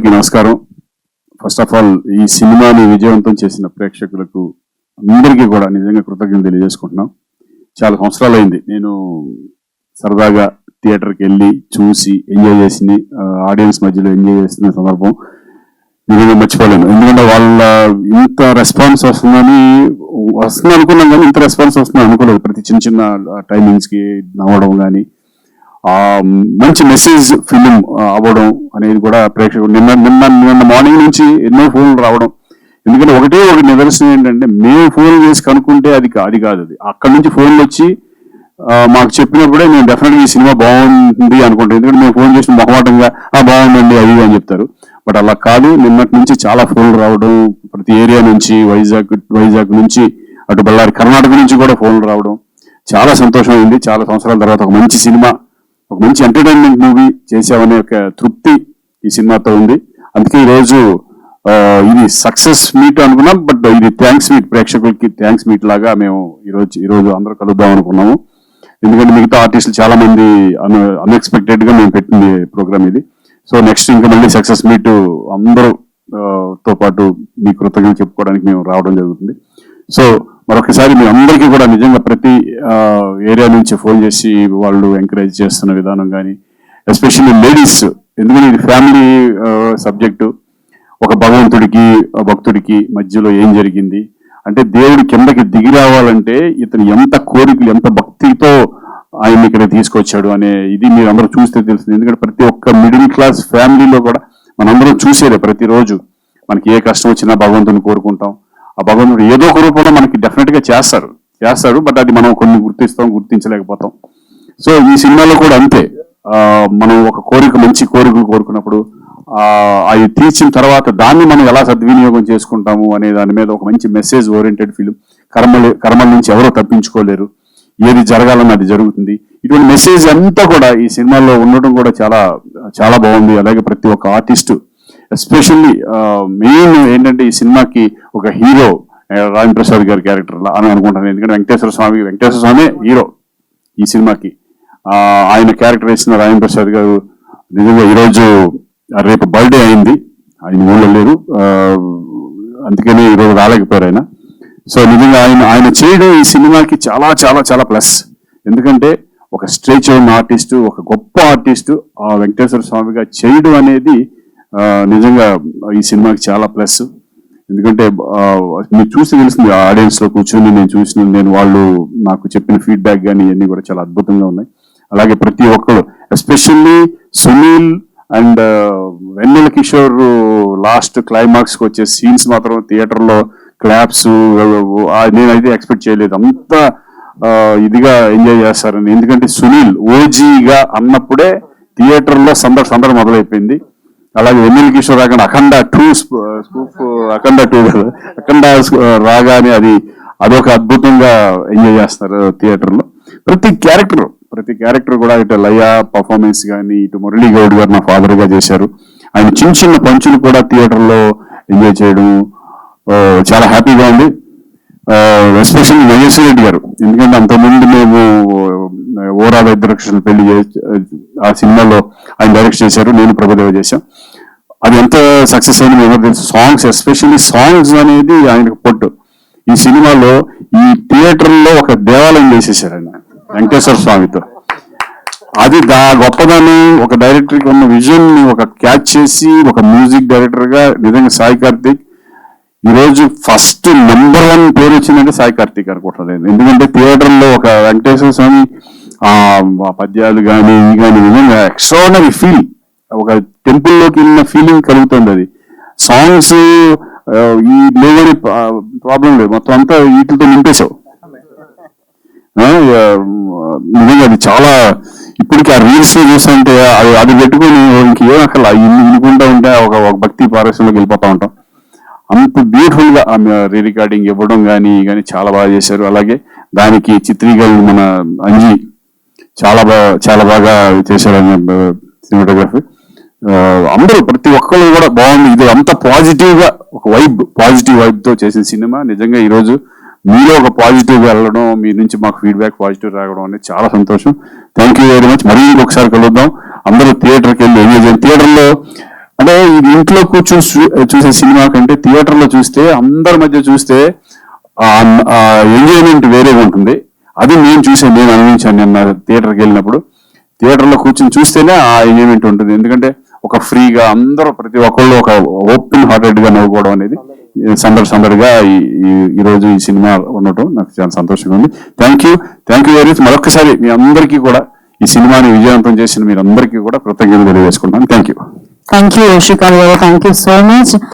అందరికీ నమస్కారం. First of all ఈ సినిమాని విజయవంతం చేసిన ప్రేక్షకులకు అందరికీ కూడా నిజంగా కృతజ్ఞతలు తెలియజేసుకుంటున్నాం. చాలా సంవత్సరాలు అయింది నేను సరదాగా థియేటర్కి వెళ్ళి చూసి ఎంజాయ్ చేసింది, ఆడియన్స్ మధ్యలో ఎంజాయ్ చేసిన సందర్భం నిజంగా మర్చిపోలేను. ఎందుకంటే వాళ్ళ ఇంత రెస్పాన్స్ వస్తుంది అనుకున్నాం, కానీ ఇంత రెస్పాన్స్ వస్తుంది అనుకోలేదు. ప్రతి చిన్న చిన్న టైమింగ్స్కి నవ్వడం కానీ మంచి మెసేజ్ ఫిలిం అవ్వడం అనేది కూడా ప్రేక్షకులు నిన్న మార్నింగ్ నుంచి ఎన్నో ఫోన్లు రావడం. ఎందుకంటే ఒకటి నిదర్శనం ఏంటంటే, మేము ఫోన్ చేసి కనుక్కుంటే అది కాదు, అది అక్కడి నుంచి ఫోన్లు వచ్చి మాకు చెప్పినప్పుడే నేను డెఫినెట్గా ఈ సినిమా బాగుంది అనుకుంటాను. ఎందుకంటే మేము ఫోన్ చేసిన మొహమాటంగా బాగుందండి అది అని చెప్తారు. బట్ అలా కాదు, నిన్నటి నుంచి చాలా ఫోన్లు రావడం, ప్రతి ఏరియా నుంచి వైజాగ్ నుంచి అటు బళ్ళారి కర్ణాటక నుంచి కూడా ఫోన్లు రావడం చాలా సంతోషం అయింది. చాలా సంవత్సరాల తర్వాత ఒక మంచి సినిమా, ఒక మంచి ఎంటర్టైన్మెంట్ మూవీ చేసామనే ఒక తృప్తి ఈ సినిమాతో ఉంది. అందుకే ఈరోజు ఇది సక్సెస్ మీట్ అనుకున్నాం, బట్ ఇది థ్యాంక్స్ మీట్, ప్రేక్షకులకి థ్యాంక్స్ మీట్ లాగా మేము ఈరోజు అందరూ కలుద్దాం అనుకున్నాము. ఎందుకంటే మిగతా ఆర్టిస్టులు చాలా మంది అన్ఎక్స్పెక్టెడ్ గా మేము పెట్టింది ప్రోగ్రామ్ ఇది. సో నెక్స్ట్ ఇంకా మళ్ళీ సక్సెస్ మీట్ అందరూతో పాటు మీ కృతజ్ఞతలు చెప్పుకోవడానికి మేము రావడం జరుగుతుంది. సో మరొకసారి మీ అందరికీ కూడా నిజంగా ప్రతి ఏరియా నుంచి ఫోన్ చేసి వాళ్ళు ఎంకరేజ్ చేస్తున్న విధానం కానీ, ఎస్పెషల్లీ లేడీస్, ఎందుకంటే ఇది ఫ్యామిలీ సబ్జెక్టు. ఒక భగవంతుడికి భక్తుడికి మధ్యలో ఏం జరిగింది అంటే, దేవుడి కిందకి దిగి రావాలంటే ఇతను ఎంత కోరికలు, ఎంత భక్తితో ఆయన్ని ఇక్కడ తీసుకొచ్చాడు అనే ఇది మీరు అందరూ చూస్తే తెలుస్తుంది. ఎందుకంటే ప్రతి ఒక్క మిడిల్ క్లాస్ ఫ్యామిలీలో కూడా మనందరం చూసేదే, ప్రతిరోజు మనకి ఏ కష్టం వచ్చినా భగవంతుని కోరుకుంటాం. ఆ భగవంతుడు ఏదో ఒక రూపంలో మనకి డెఫినెట్ గా చేస్తాడు, బట్ అది మనం కొన్ని గుర్తించలేకపోతాం. సో ఈ సినిమాలో కూడా అంతే, మనం ఒక మంచి కోరికలు కోరుకున్నప్పుడు అవి తీర్చిన తర్వాత దాన్ని మనం ఎలా సద్వినియోగం చేసుకుంటాము అనే దాని మీద ఒక మంచి మెసేజ్ ఓరియంటెడ్ ఫిలిం. కర్మల నుంచి ఎవరో తప్పించుకోలేరు, ఏది జరగాలన్నా అది జరుగుతుంది. ఇటువంటి మెసేజ్ అంతా కూడా ఈ సినిమాలో ఉండడం కూడా చాలా చాలా బాగుంది. అలాగే ప్రతి ఒక్క ఆర్టిస్టు, ఎస్పెషల్లీ మెయిన్ ఏంటంటే ఈ సినిమాకి ఒక హీరో రాజేంద్ర ప్రసాద్ గారి క్యారెక్టర్ అని అనుకుంటాను. ఎందుకంటే వెంకటేశ్వర స్వామి హీరో ఈ సినిమాకి. ఆయన క్యారెక్టర్ వేసిన రాజేంద్ర ప్రసాద్ గారు నిజంగా ఈరోజు రేపు బర్త్డే అయింది, ఆయన ఊళ్ళో లేరు, అందుకని ఈరోజు రాలేకపోయారు ఆయన. సో నిజంగా ఆయన చేయడం ఈ సినిమాకి చాలా చాలా చాలా ప్లస్. ఎందుకంటే ఒక స్ట్రేచ్ ఉన్న ఆర్టిస్టు, ఒక గొప్ప ఆర్టిస్టు వెంకటేశ్వర స్వామిగా చేయడం అనేది నిజంగా ఈ సినిమాకి చాలా ప్లస్. ఎందుకంటే మీరు చూసి తెలుస్తుంది, ఆడియన్స్ లో కూర్చొని నేను వాళ్ళు నాకు చెప్పిన ఫీడ్బ్యాక్ కానీ ఇవన్నీ కూడా చాలా అద్భుతంగా ఉన్నాయి. అలాగే ప్రతి ఒక్కరు, especially Sunil and Vennela Kishore last climax కి వచ్చే సీన్స్ మాత్రం థియేటర్లో క్లాప్స్ నేనైతే ఎక్స్పెక్ట్ చేయలేదు, అంత ఇదిగా ఎంజాయ్ చేస్తారని. ఎందుకంటే సునీల్ ఓజీగా అన్నప్పుడే థియేటర్లో సందడి మొదలైపోయింది. అలాగే వెన్నెల కిషోర్ రాగానే అఖండ 2 రాగానే అదొక అద్భుతంగా ఎంజాయ్ చేస్తారు థియేటర్లో. ప్రతి క్యారెక్టర్ కూడా ఇటు లయ పర్ఫార్మెన్స్ కానీ, ఇటు మురళీ గౌడ్ గారు నా ఫాదర్ గా చేశారు. ఆయన చిన్న పంచులు కూడా థియేటర్లో ఎంజాయ్ చేయడం చాలా హ్యాపీగా ఉంది. ఎస్పెషల్లీ నాగేశ్వర రెడ్డి గారు, ఎందుకంటే అంతకుముందు మేము ఓరాల ఇద్దరు పెళ్లి ఆ సినిమాలో ఆయన డైరెక్ట్ చేశారు, నేను ప్రభుదేవ చేశాం. అది ఎంత సక్సెస్ అయింది మేము తెలుసు. సాంగ్స్, ఎస్పెషల్లీ సాంగ్స్ అనేది ఆయనకు పొట్టు. ఈ సినిమాలో ఈ థియేటర్లో ఒక దేవాలయం చేసేసారు ఆయన వెంకటేశ్వర స్వామితో. అది గొప్పదాన్ని, ఒక డైరెక్టర్కి ఉన్న విజన్ ని ఒక క్యాచ్ చేసి, ఒక మ్యూజిక్ డైరెక్టర్ గా నిజంగా సాయి కార్తిక్ ఈరోజు ఫస్ట్ నెంబర్ 1 పేరు వచ్చిందంటే సాయి కార్తిక్ అనుకుంటున్నాను. ఎందుకంటే థియేటర్లో ఒక వెంకటేశ్వర స్వామి పద్యాలు కానీ ఇవి కానీ నిజంగా ఎక్స్ట్రాడినరీ ఫీల్, ఒక టెంపుల్లోకి వెళ్ళిన ఫీలింగ్ కలుగుతుంది. అది సాంగ్స్ ఈ లేవని ప్రాబ్లం లేదు, మొత్తం అంతా వీటితో నింపేశావు. నిజంగా అది చాలా, ఇప్పటికీ ఆ రీల్స్ చూస్తుంటే అది పెట్టుకుని ఇంకేం అక్కడ ఇనుకుంటా ఉంటే ఒక భక్తి పారవశ్యంలోకి వెళ్ళిపోతా ఉంటాం. అంత బ్యూటిఫుల్ గా రీ రికార్డింగ్ ఇవ్వడం కానీ చాలా బాగా చేశారు. అలాగే దానికి చిత్రీకరణ మన అంజీ చాలా బాగా చేశారు సినిమాటోగ్రఫీ. అందరూ ప్రతి ఒక్కరు కూడా బాగుంది. ఇది అంత పాజిటివ్ గా ఒక పాజిటివ్ వైబ్ తో చేసిన సినిమా. నిజంగా ఈరోజు మీలో ఒక పాజిటివ్ గా వెళ్ళడం, మీ నుంచి మాకు ఫీడ్బ్యాక్ పాజిటివ్ రావడం అనేది చాలా సంతోషం. Thank you very much. మరీ ఇంకొకసారి కలుద్దాం. అందరూ థియేటర్కి వెళ్ళి ఎంజాయ్ చేయండి. థియేటర్లో అంటే ఇది ఇంట్లో కూర్చొని చూసే సినిమా కంటే థియేటర్ లో చూస్తే అందరి మధ్య చూస్తే ఎంజాయ్మెంట్ వేరేగా ఉంటుంది. అది నేను అనుభవించాను నిన్న థియేటర్కి వెళ్ళినప్పుడు. థియేటర్ లో కూర్చొని చూస్తేనే ఆ ఎంజాయ్మెంట్ ఉంటుంది. ఎందుకంటే ఒక ఫ్రీగా అందరూ ప్రతి ఒక్కళ్ళు ఒక ఓపెన్ హార్టెడ్ గా నవ్వుకోవడం అనేది సందడిగా ఈ రోజు ఈ సినిమా ఉండటం నాకు చాలా సంతోషంగా ఉంది. Thank you very much. మరొకసారి మీ అందరికీ కూడా ఈ సినిమాని విజయవంతం చేసిన మీరందరికీ కూడా కృతజ్ఞతలు తెలియజేసుకుంటాను. Thank you. శ్రీకాంత్ గారు, థ్యాంక్ యూ సో మచ్.